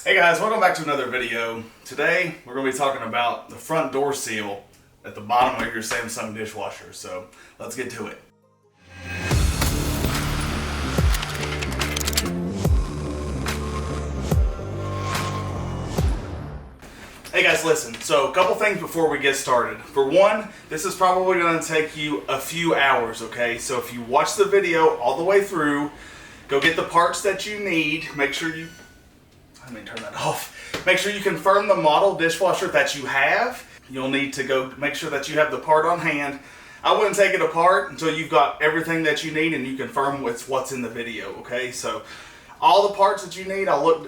Hey guys, welcome back to another video. Today we're going to be talking about the front door seal at the bottom of your Samsung dishwasher. So let's get to it. Hey guys, listen, so a couple things before we get started. For one, this is probably going to take you a few hours, okay? So if you watch the video all the way through, go get the parts that you need. Make sure you, let me turn that off. Make sure you confirm the model dishwasher that you have. You'll need to go make sure that you have the part on hand. I wouldn't take it apart until you've got everything that you need and you confirm what's in the video, okay? So all the parts that you need, I will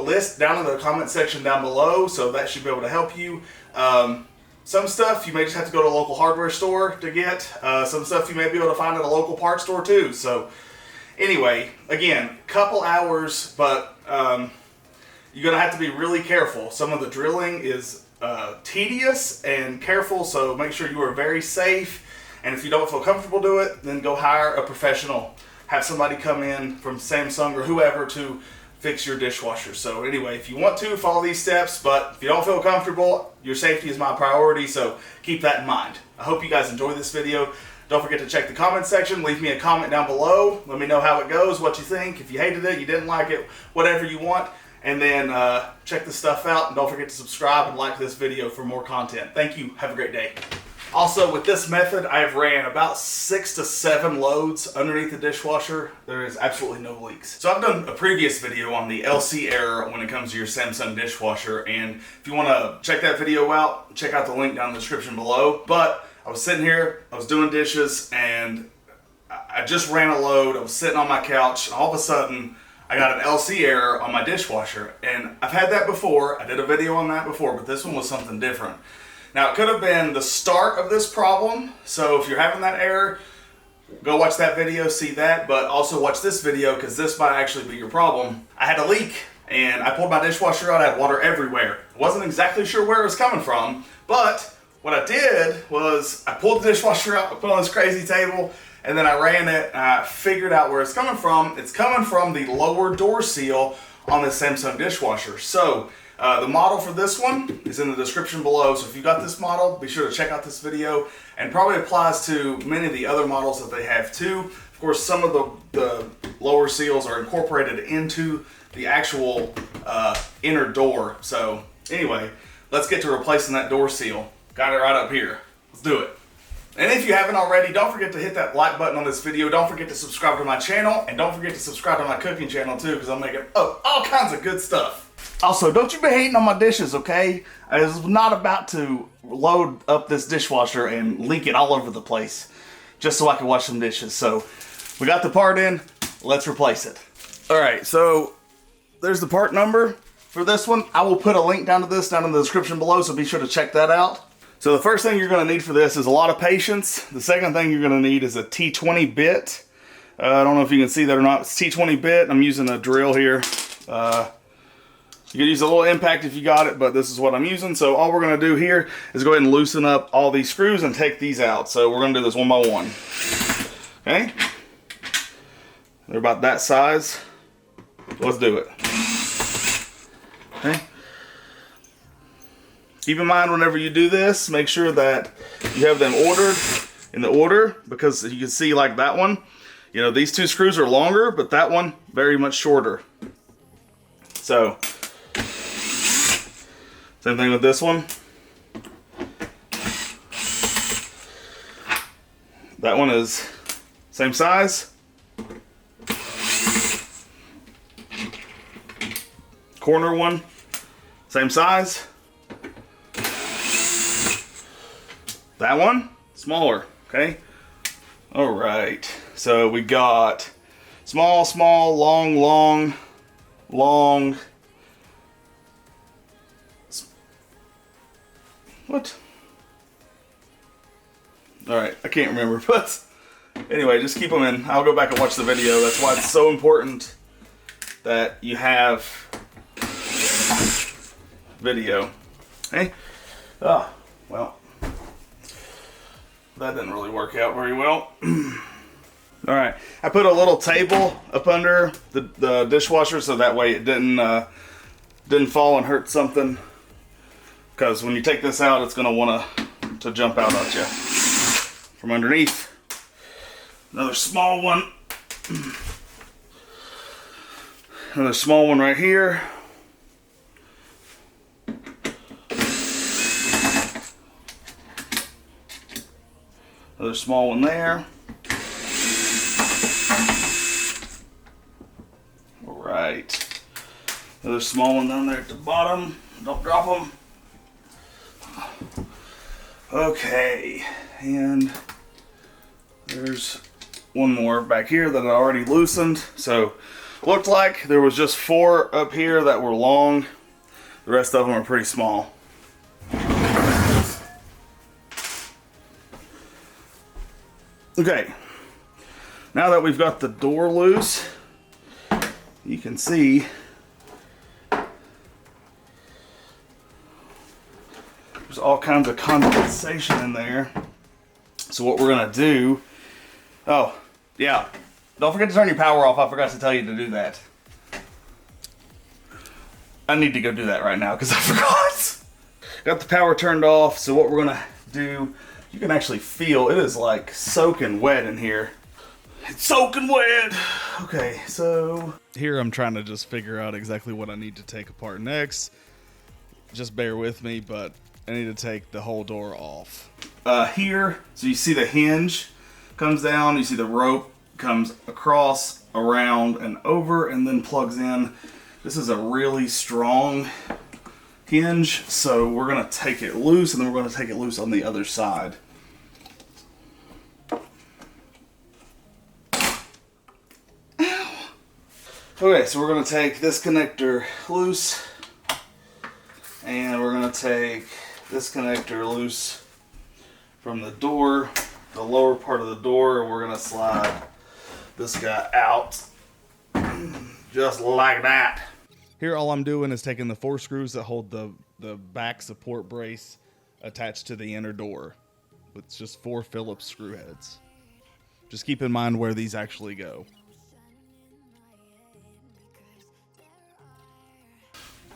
list down in the comment section down below, so that should be able to help you. Some stuff you may just have to go to a local hardware store to get. Some stuff you may be able to find at a local parts store too. So anyway, again, couple hours, but you're gonna have to be really careful. Some of the drilling is tedious and careful, so make sure you are very safe. And if you don't feel comfortable doing it, then go hire a professional. Have somebody come in from Samsung or whoever to fix your dishwasher. So anyway, if you want to, follow these steps, but if you don't feel comfortable, your safety is my priority, so keep that in mind. I hope you guys enjoy this video. Don't forget to check the comment section. Leave me a comment down below. Let me know how it goes, what you think. If you hated it, you didn't like it, whatever you want. And then check this stuff out. And don't forget to subscribe and like this video for more content. Thank you. Have a great day. Also, with this method, I've ran about 6 to 7 loads underneath the dishwasher. There is absolutely no leaks. So I've done a previous video on the LC error when it comes to your Samsung dishwasher. And if you want to check that video out, check out the link down in the description below. But I was sitting here, I was doing dishes, and I just ran a load. I was sitting on my couch, and all of a sudden, I got an LC error on my dishwasher. And I've had that before. I did a video on that before, but this one was something different. Now, it could have been the start of this problem. So if you're having that error, go watch that video, see that, but also watch this video because this might actually be your problem. I had a leak and I pulled my dishwasher out. I had water everywhere. I wasn't exactly sure where it was coming from, but what I did was I pulled the dishwasher out, I put it on this crazy table, and then I ran it and I figured out where it's coming from. It's coming from the lower door seal on this Samsung dishwasher. So the model for this one is in the description below. So if you got this model, be sure to check out this video, and probably applies to many of the other models that they have too. Of course, some of the lower seals are incorporated into the actual inner door. So anyway, let's get to replacing that door seal. Got it right up here. Let's do it. And if you haven't already, don't forget to hit that like button on this video. Don't forget to subscribe to my channel, and don't forget to subscribe to my cooking channel too, because I'm making all kinds of good stuff. Also, don't you be hating on my dishes, okay? I was not about to load up this dishwasher and leak it all over the place just so I can wash some dishes. So we got the part in, let's replace it. All right, so there's the part number for this one. I will put a link down to this down in the description below, so be sure to check that out. So the first thing you're gonna need for this is a lot of patience. The second thing you're gonna need is a T20 bit. I don't know if you can see that or not. It's T20 bit. I'm using a drill here. You could use a little impact if you got it, but this is what I'm using. So all we're gonna do here is go ahead and loosen up all these screws and take these out. So we're gonna do this one by one. Okay? They're about that size. Let's do it. Okay? Keep in mind whenever you do this, make sure that you have them ordered in the order, because you can see like that one, you know, these two screws are longer, but that one very much shorter. So same thing with this one. That one is same size. Corner one, same size. That one, smaller, okay? All right, so we got small, small, long, long, long. What? All right, I can't remember, but anyway, just keep them in. I'll go back and watch the video. That's why it's so important that you have video. Okay? Well, that didn't really work out very well. All right, I put a little table up under the dishwasher so that way it didn't fall and hurt something. Because when you take this out, it's gonna want to jump out at you from underneath. Another small one. Another small one right here. Another small one there. All right. Another small one down there at the bottom. Don't drop them. Okay, and there's one more back here that I already loosened. So looked like there was just 4 up here that were long. The rest of them are pretty small. Okay, now that we've got the door loose, you can see there's all kinds of condensation in there. So what we're gonna do, oh yeah, don't forget to turn your power off. I forgot to tell you to do that. I need to go do that right now because I forgot. Got the power turned off, so what we're gonna do, you can actually feel it is like soaking wet in here. It's soaking wet. Okay, so here I'm trying to just figure out exactly what I need to take apart next. Just bear with me, but I need to take the whole door off. Here, so you see the hinge comes down, you see the rope comes across, around, and over, and then plugs in. This is a really strong hinge, so we're gonna take it loose, and then we're gonna take it loose on the other side. Ow. Okay, so we're gonna take this connector loose, and we're gonna take this connector loose from the door, the lower part of the door, and we're gonna slide this guy out just like that. Here all I'm doing is taking the 4 screws that hold the back support brace attached to the inner door. It's just 4 Phillips screw heads. Just keep in mind where these actually go.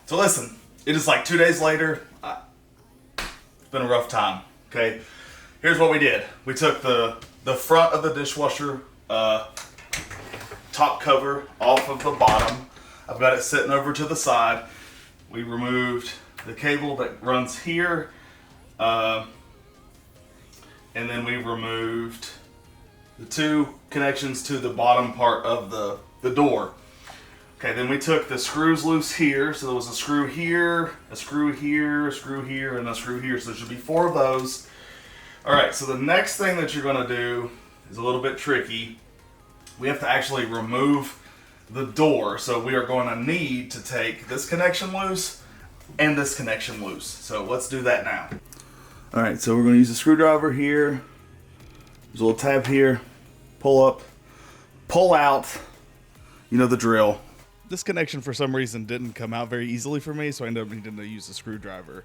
So listen, it is like 2 days later. It's been a rough time, okay? Here's what we did. We took the front of the dishwasher top cover off of the bottom. I've got it sitting over to the side. We removed the cable that runs here, and then we removed the 2 connections to the bottom part of the door. Okay, then we took the screws loose here. So there was a screw here, a screw here, a screw here, and a screw here. So there should be 4 of those. All right, so the next thing that you're gonna do is a little bit tricky. We have to actually remove the door. So we are going to need to take this connection loose and this connection loose. So let's do that now. All right, so we're going to use a screwdriver here. There's a little tab here. Pull up, pull out. You know the drill. This connection for some reason didn't come out very easily for me, so I ended up needing to use a screwdriver.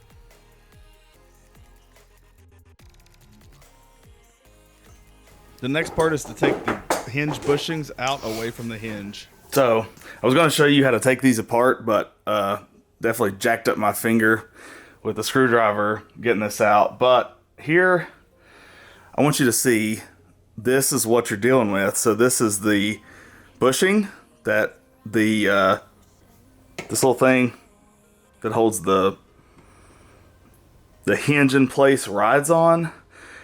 The next part is to take the hinge bushings out away from the hinge. So I was going to show you how to take these apart, but definitely jacked up my finger with the screwdriver getting this out. But here, I want you to see this is what you're dealing with. So this is the bushing that this little thing that holds the hinge in place rides on.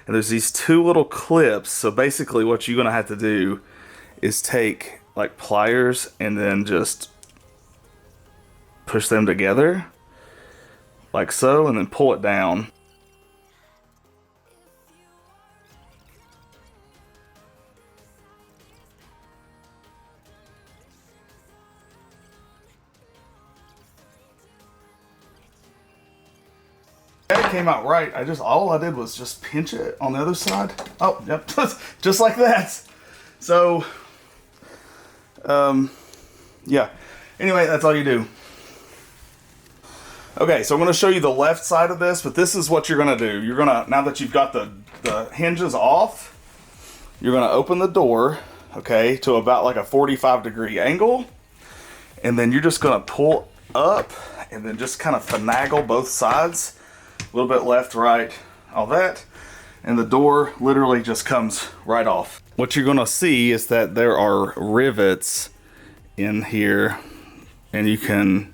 And there's these 2 little clips. So basically what you're going to have to do is take like pliers and then just push them together like so, and then pull it down. It came out right. All I did was just pinch it on the other side. Oh, yep, just like that. So, yeah. Anyway, that's all you do. Okay, so I'm going to show you the left side of this, but this is what you're going to do. You're going to, now that you've got the hinges off, you're going to open the door okay, to about like a 45-degree angle. And then you're just gonna pull up and then just kind of finagle both sides. A little bit left, right, all that. And the door literally just comes right off. What you're gonna see is that there are rivets in here, and you can,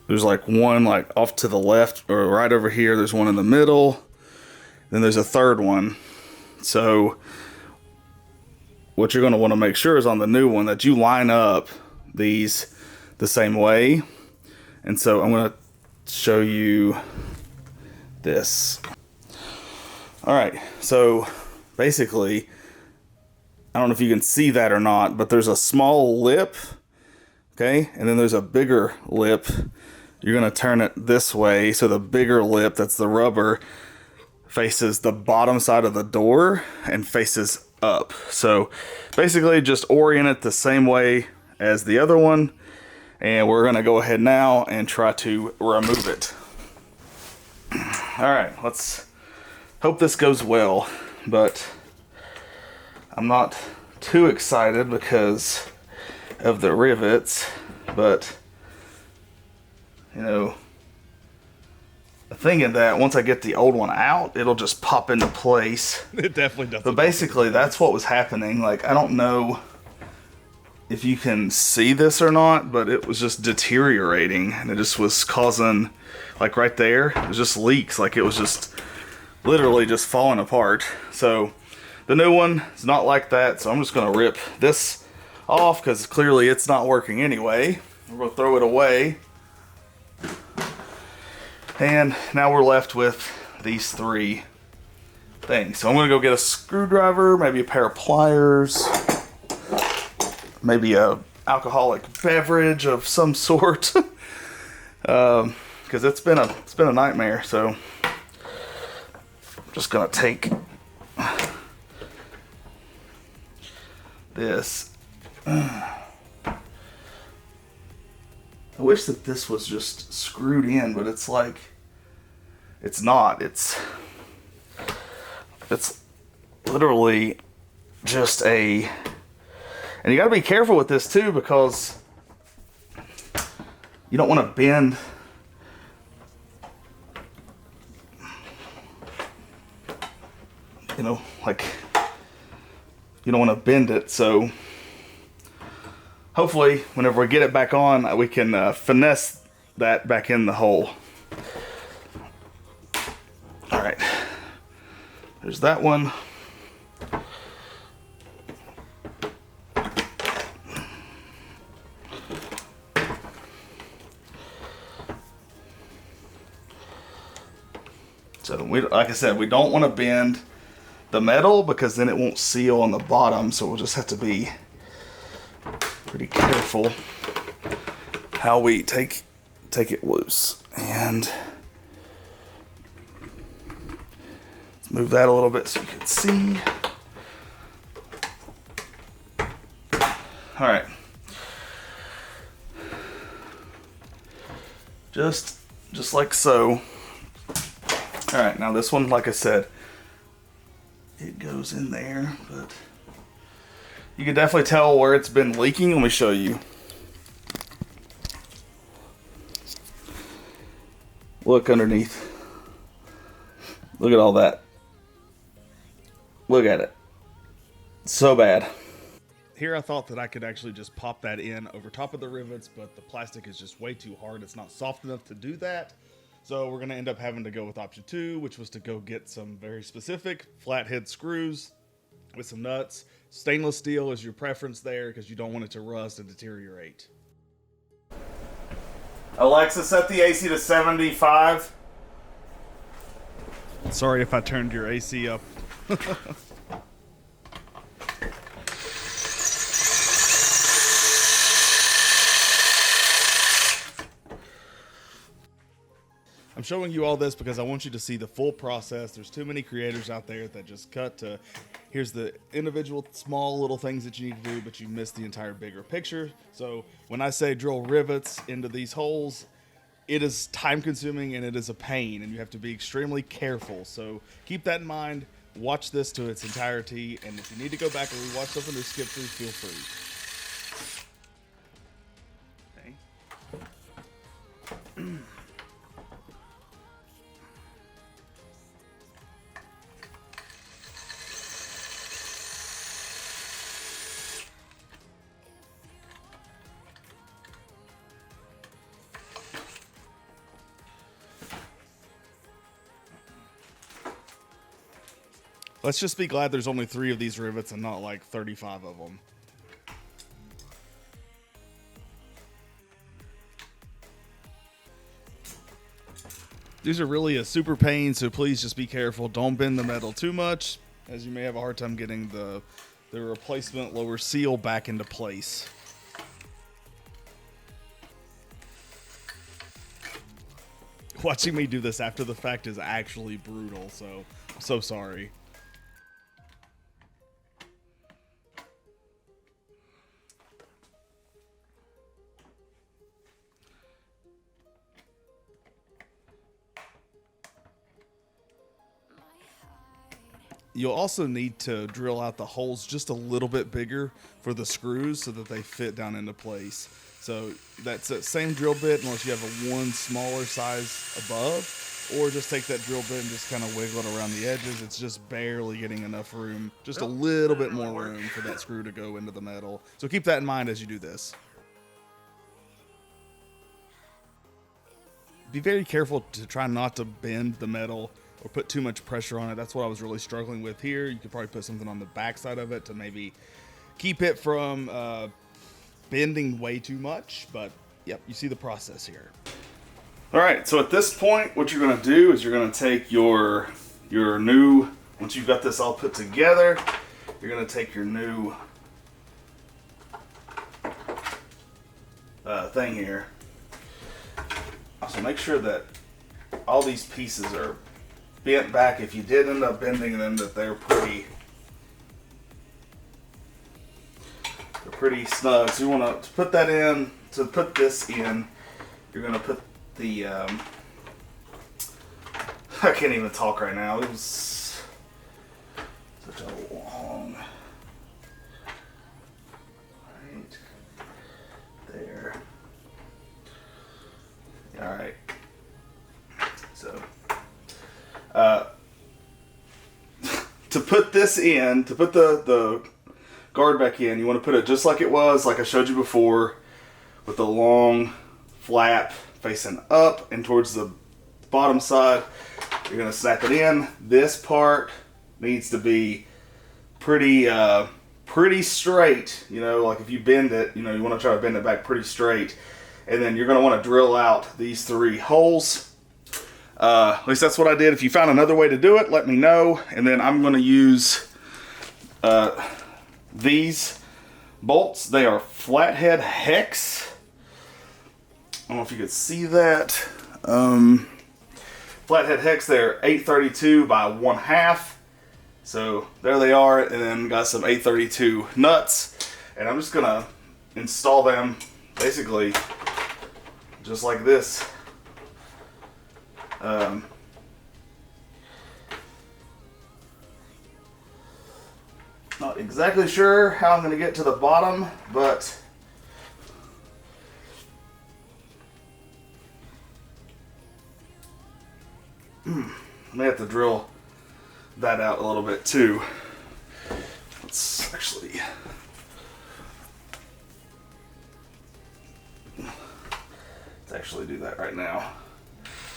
there's like one like off to the left or right over here. There's one in the middle. Then there's a third one. So what you're gonna wanna make sure is on the new one that you line up these the same way. And so I'm gonna show you this. All right, so basically, I don't know if you can see that or not, but there's a small lip, okay? And then there's a bigger lip. You're gonna turn it this way, so the bigger lip, that's the rubber, faces the bottom side of the door and faces up. So basically just orient it the same way as the other one. And we're gonna go ahead now and try to remove it. All right, let's hope this goes well, but I'm not too excited because of the rivets, but you know, the thing is that once I get the old one out, it'll just pop into place. It definitely does. But basically that's what was happening. Like, I don't know if you can see this or not, but it was just deteriorating, and it just was causing, like right there, it was just leaks. Like it was just literally just falling apart. So the new one is not like that, so I'm just gonna rip this off because clearly it's not working anyway. We're gonna throw it away. And now we're left with these three things. So I'm gonna go get a screwdriver, maybe a pair of pliers, maybe a alcoholic beverage of some sort, because it's been a nightmare. So I'm just gonna take this. I wish that this was just screwed in, but it's like, it's not. It's literally just a, and you gotta be careful with this too, because you don't want to bend like you don't want to bend it. So hopefully whenever we get it back on, we can finesse that back in the hole. All right, there's that one. So like I said, we don't want to bend the metal because then it won't seal on the bottom. So we'll just have to be pretty careful how we take it loose. And let's move that a little bit so you can see. All right. Just like so. All right, now this one, like I said, it goes in there, but you can definitely tell where it's been leaking. Let me show you. Look underneath. Look at all that. Look at it. So bad. Here I thought that I could actually just pop that in over top of the rivets, but the plastic is just way too hard. It's not soft enough to do that. So we're gonna end up having to go with option 2, which was to go get some very specific flathead screws with some nuts. Stainless steel is your preference there because you don't want it to rust and deteriorate. Alexa, set the AC to 75. Sorry if I turned your AC up. I'm showing you all this because I want you to see the full process. There's too many creators out there that just cut to, here's the individual small little things that you need to do, but you miss the entire bigger picture. So when I say drill rivets into these holes, it is time consuming and it is a pain, and you have to be extremely careful. So keep that in mind. watch this to its entirety, and if you need to go back and rewatch something or skip through, feel free. Okay. Let's just be glad there's only 3 of these rivets and not like 35 of them. These are really a super pain, so please just be careful. Don't bend the metal too much, as you may have a hard time getting the replacement lower seal back into place. Watching me do this after the fact is actually brutal, so I'm so sorry. You'll also need to drill out the holes just a little bit bigger for the screws so that they fit down into place. So that's the same drill bit unless you have a one smaller size above, or just take that drill bit and just kind of wiggle it around the edges. It's just barely getting enough room, just a little bit more room for that screw to go into the metal. So keep that in mind as you do this. Be very careful to try not to bend the metal or put too much pressure on it. That's what I was really struggling with here. You could probably put something on the back side of it to maybe keep it from bending way too much. But yep, you see the process here. All right, so at this point, what you're gonna do is you're gonna take your new, once you've got this all put together, you're gonna take your new thing here. So make sure that all these pieces are bent back. If you did end up bending them, that they're pretty snug. So you want to put that in. To put this in, you're going to put the I can't even talk right now. It was such a long right there. All right. So to put this in, to put the guard back in, you want to put it just like it was, like I showed you before, with the long flap facing up and towards the bottom side. You're going to snap it in. This part needs to be pretty straight. You know, like if you bend it, you know, you want to try to bend it back pretty straight. And then you're going to want to drill out these 3 holes. At least that's what I did. If you found another way to do it, let me know. And then I'm going to use these bolts. They are flathead hex. I don't know if you could see that. Flathead hex, they're 832 by 1/2. So there they are. And then got some 832 nuts. And I'm just going to install them basically just like this. Not exactly sure how I'm going to get to the bottom, but I may have to drill that out a little bit too. Let's actually do that right now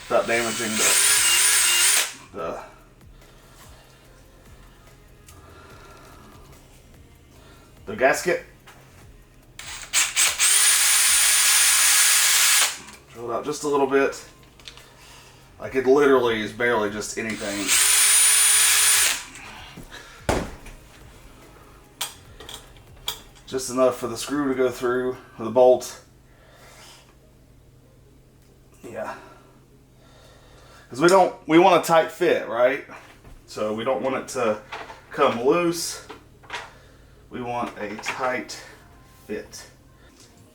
without damaging the gasket. Drill it out just a little bit. Like it literally is barely just anything. Just enough for the screw to go through, or the bolt. Yeah. Because we want a tight fit, right? So we don't want it to come loose. We want a tight fit.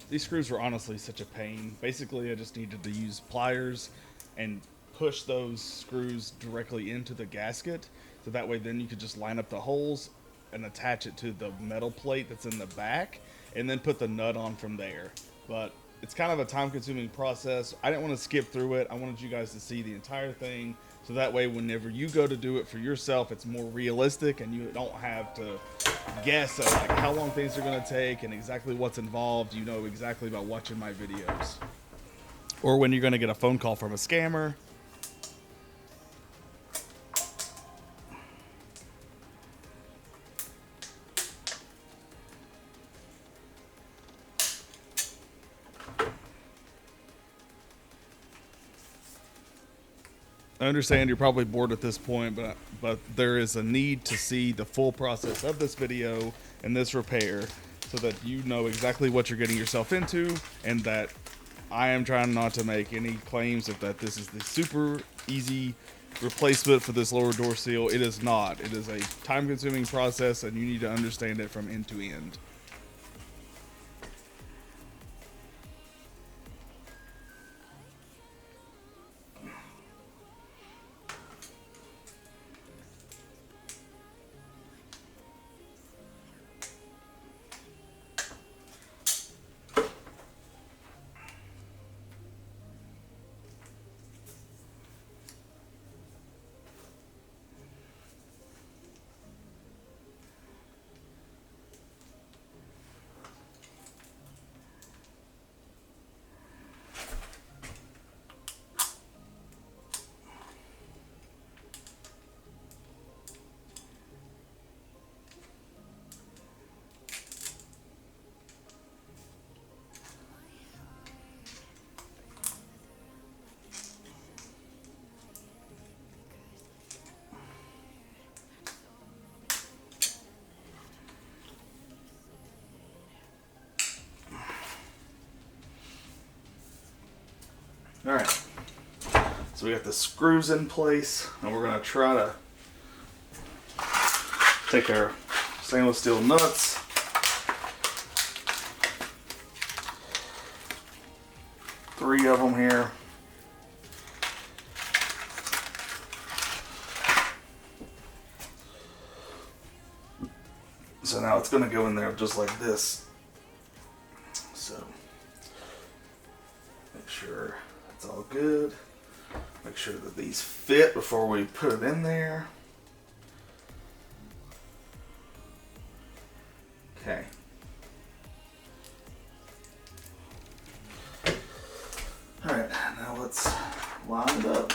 These screws were honestly such a pain. Basically, I just needed to use pliers and push those screws directly into the gasket So that way then you could just line up the holes and attach it to the metal plate that's in the back, and then put the nut on from there. But it's kind of a time-consuming process. I didn't want to skip through it. I wanted you guys to see the entire thing, so that way whenever you go to do it for yourself, it's more realistic and you don't have to guess at like how long things are going to take and exactly what's involved. You know exactly by watching my videos. Or when you're going to get a phone call from a scammer. I understand you're probably bored at this point, but there is a need to see the full process of this video and this repair so that you know exactly what you're getting yourself into, and that I am trying not to make any claims of that this is the super easy replacement for this lower door seal. It is not. It is a time-consuming process, and you need to understand it from end to end. All right, so we got the screws in place, and we're gonna try to take our stainless steel nuts, three of them here. So now it's gonna go in there just like this. So make sure it's all good. Make sure that these fit before we put it in there. Okay. Alright, now let's line it up.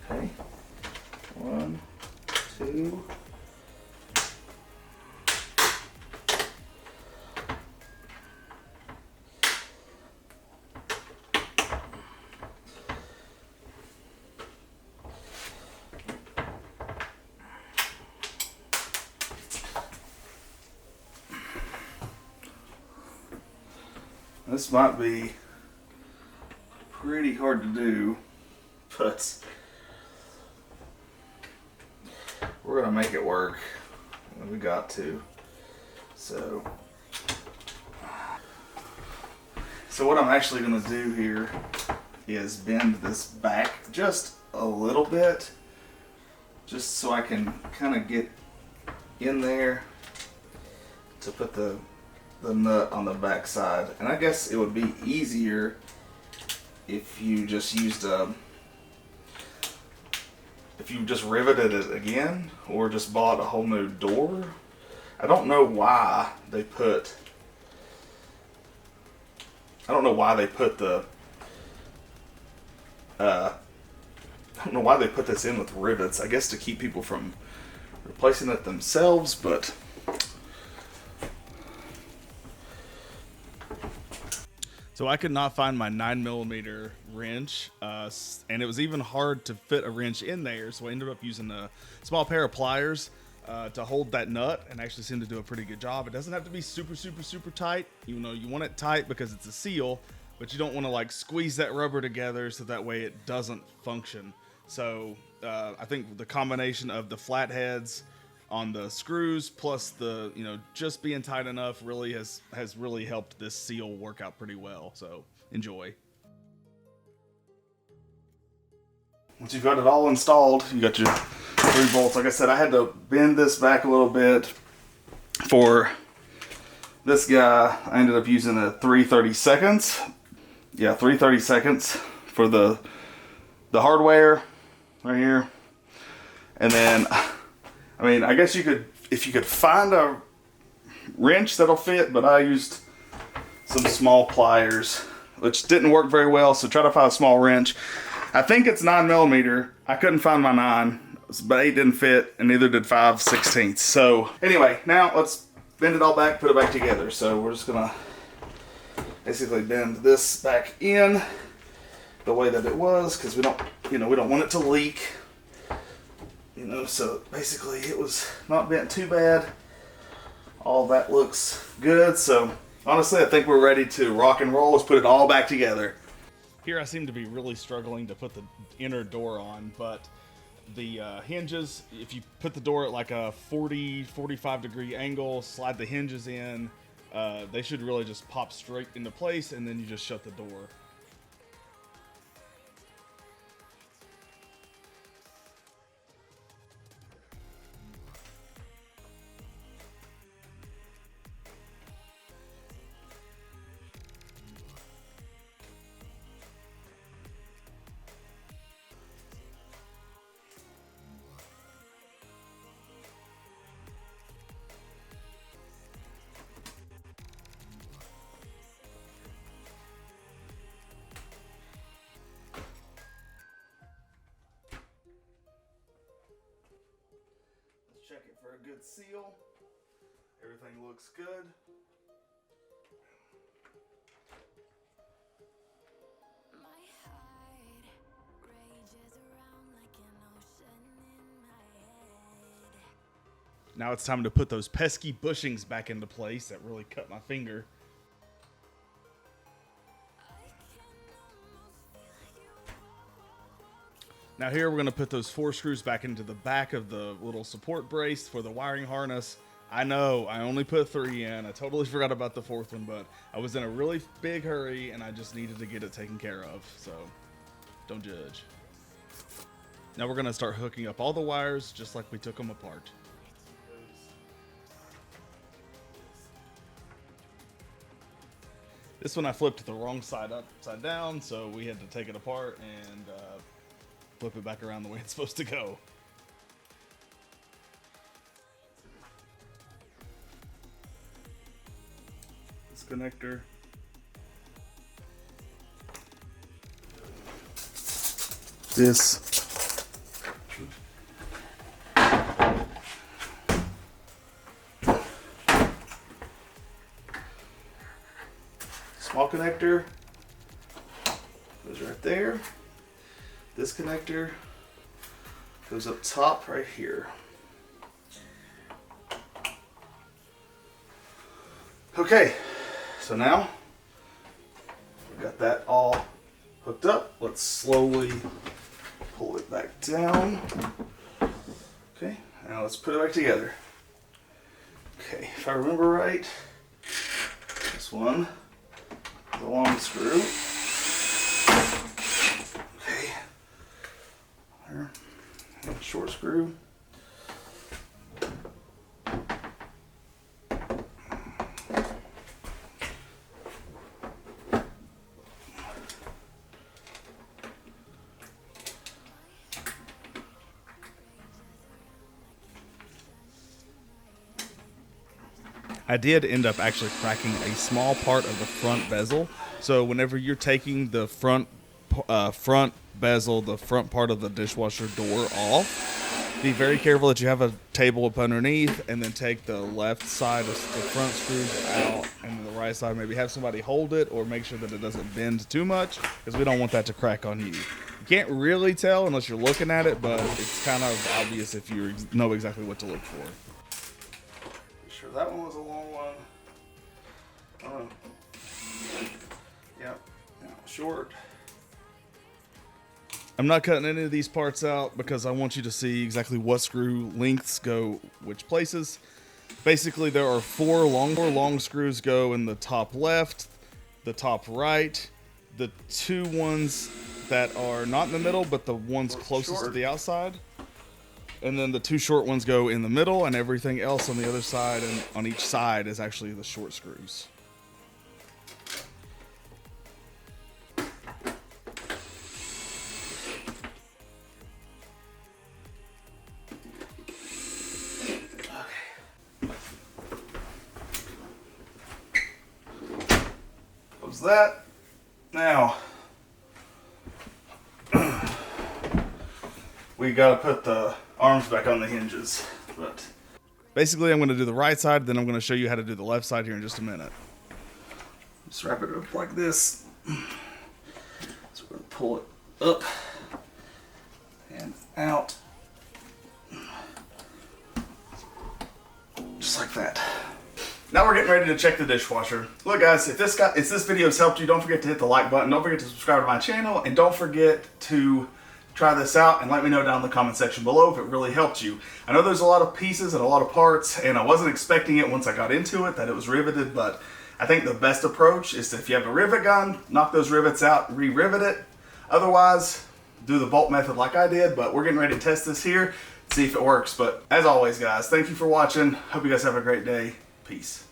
Okay. 1, 2. This might be pretty hard to do, but we're gonna make it work. We got to. So what I'm actually gonna do here is bend this back just a little bit, just so I can kind of get in there to put the nut on the back side. And I guess it would be easier if you just used if you just riveted it again, or just bought a whole new door. I don't know why they put the I don't know why they put this in with rivets. I guess to keep people from replacing it themselves, but so I could not find my 9mm wrench, and it was even hard to fit a wrench in there, so I ended up using a small pair of pliers to hold that nut, and actually seemed to do a pretty good job. It doesn't have to be super, super, super tight. You know, you want it tight because it's a seal, but you don't want to like squeeze that rubber together so that way it doesn't function. So I think the combination of the flatheads on the screws plus the, you know, just being tight enough really has really helped this seal work out pretty well. So enjoy. once you've got it all installed, you got your 3 bolts. Like I said, I had to bend this back a little bit for this guy. I ended up using a 3/32. Yeah, 3/32 for the hardware right here. And then, I mean, I guess you could, if you could find a wrench that'll fit, but I used some small pliers, which didn't work very well, so try to find a small wrench. I think it's 9mm. I couldn't find my 9, but 8 didn't fit, and neither did 5/16. So anyway, now let's bend it all back, put it back together. So we're just gonna basically bend this back in the way that it was, because we don't, we don't want it to leak. So basically it was not bent too bad. All that looks good. So honestly, I think we're ready to rock and roll. Let's put it all back together. Here I seem to be really struggling to put the inner door on, but the hinges, if you put the door at like a 45 degree angle, slide the hinges in, they should really just pop straight into place, and then you just shut the door. Check it for a good seal. Everything looks good. My heart rages around like an ocean in my head. Now it's time to put those pesky bushings back into place that really cut my finger. Now here we're going to put those 4 screws back into the back of the little support brace for the wiring harness. I know, I only put 3 in. I totally forgot about the 4th one, but I was in a really big hurry and I just needed to get it taken care of, so don't judge. Now we're going to start hooking up all the wires just like we took them apart. This one I flipped the wrong side upside down, so we had to take it apart and flip it back around the way it's supposed to go. This connector. This. Small connector goes right there. This connector goes up top right here. Okay, so now we've got that all hooked up. Let's slowly pull it back down. Okay, now let's put it back together. Okay, if I remember right, this one is a long screw. Short screw. I did end up actually cracking a small part of the front bezel. So whenever you're taking the front bezel, the front part of the dishwasher door off, be very careful that you have a table up underneath, and then take the left side of the front screws out, and the right side maybe have somebody hold it, or make sure that it doesn't bend too much, because we don't want that to crack on you. You can't really tell unless you're looking at it, but it's kind of obvious if you know exactly what to look for. Sure, that one was a long one. Yep, now short. I'm not cutting any of these parts out because I want you to see exactly what screw lengths go which places. Basically, there are 4 long screws go in the top left, the top right, the 2 ones that are not in the middle, but the ones closest to the outside. And then the 2 short ones go in the middle, and everything else on the other side and on each side is actually the short screws. Close that. Now, we gotta put the arms back on the hinges. But basically, I'm going to do the right side, then I'm going to show you how to do the left side here in just a minute. just wrap it up like this. So we're gonna pull it up and out, just like that. Now we're getting ready to check the dishwasher. Look guys, if this video has helped you, don't forget to hit the like button, don't forget to subscribe to my channel, and don't forget to try this out and let me know down in the comment section below if it really helped you. I know there's a lot of pieces and a lot of parts, and I wasn't expecting it once I got into it that it was riveted, but I think the best approach is to, if you have a rivet gun, knock those rivets out, re-rivet it. Otherwise, do the bolt method like I did, but we're getting ready to test this here, see if it works. But as always guys, thank you for watching. Hope you guys have a great day. Peace.